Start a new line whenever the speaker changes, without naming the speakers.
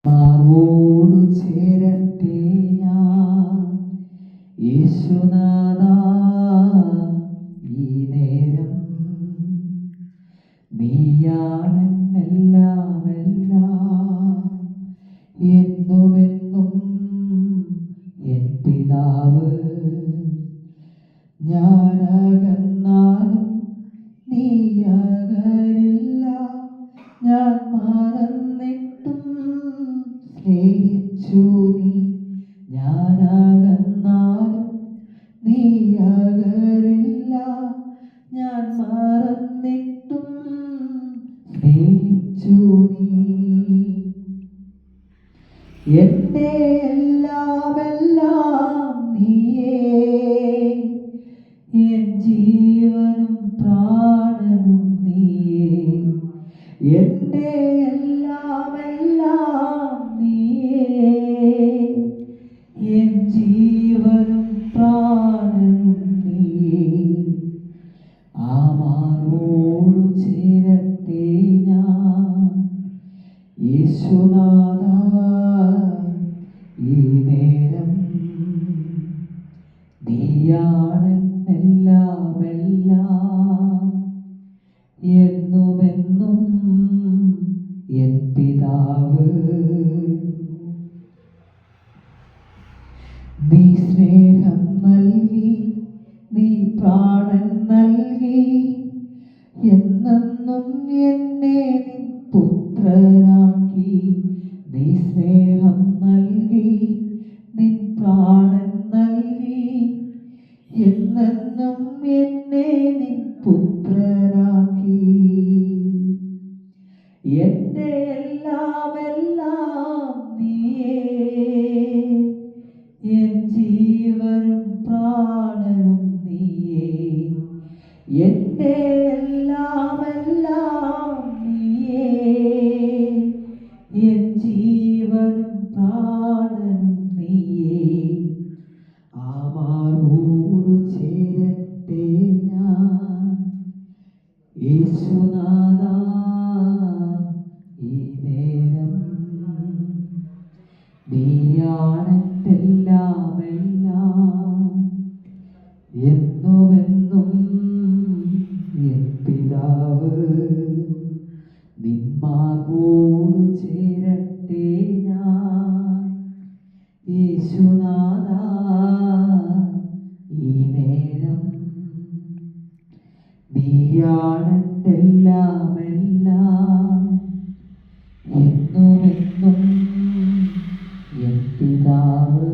മാർവോടു ചേരട്ടെ ഞാൻ യേശുനാഥാ, ഈ നേരം നീയാണെന്നെല്ലാം എല്ലാം, എന്നുമെന്നും എൻ പിതാവ്. ഞാനകന്നാലും നീ അകലില്ല, ഞാൻ മറന്നിട്ടും സ്നേഹിച്ചു നീ. ഞാനകന്നാലും നീ അകലില്ല, ഞാൻ മറന്നിട്ടും സ്നേഹിച്ചു നീ. എന്റെ എല്ലാം എല്ലാം നീയേ, എൻ ജീവനും പ്രാണനും നീയേ. എന്റെ എല്ലാം എല്ലാം നീയേ, എൻ ജീവനും പ്രാണനും നീയേ. ആ മാർവോടു ചേരട്ടെ ഞാൻ യേശുനാഥാ, ഈ നേരം നീയാണെന്നെല്ലാം എല്ലാം, എന്നുമെന്നും എൻ പിതാവ്. നീ സ്നേഹം നൽകി, നീ പ്രാണൻ നൽകി, എന്നെന്നും എന്നെ നിൻ പുത്രനാക്കി. നീ സ്നേഹം നൽകി, നിൻ പ്രാണൻ നൽകി, എന്നെന്നും എന്നെ നിൻ പുത്രനാക്കി. എന്റെ എല്ലാം എല്ലാം നീയേ, എൻ ജീവനും പ്രാണനും നീയേ. എന്റെ എല്ലാം എല്ലാം നീയേ, എൻ ജീവനും പ്രാണനും നീയേ. ആ മാർവോടു ചേരട്ടെ ഞാൻ യേശുനാഥാ, ഈ നേരം നീയാണെന്നെല്ലാം എല്ലാം, എന്നുമെന്നും എൻ പിതാവ്. നിൻ മാർവോടു ചേരട്ടെ ഞാൻ യേശുനാഥാ, ഈ നേരം നീയാണെന്നെല്ലാം എല്ലാം, എന്നുമെന്നും എൻ പിതാവ്.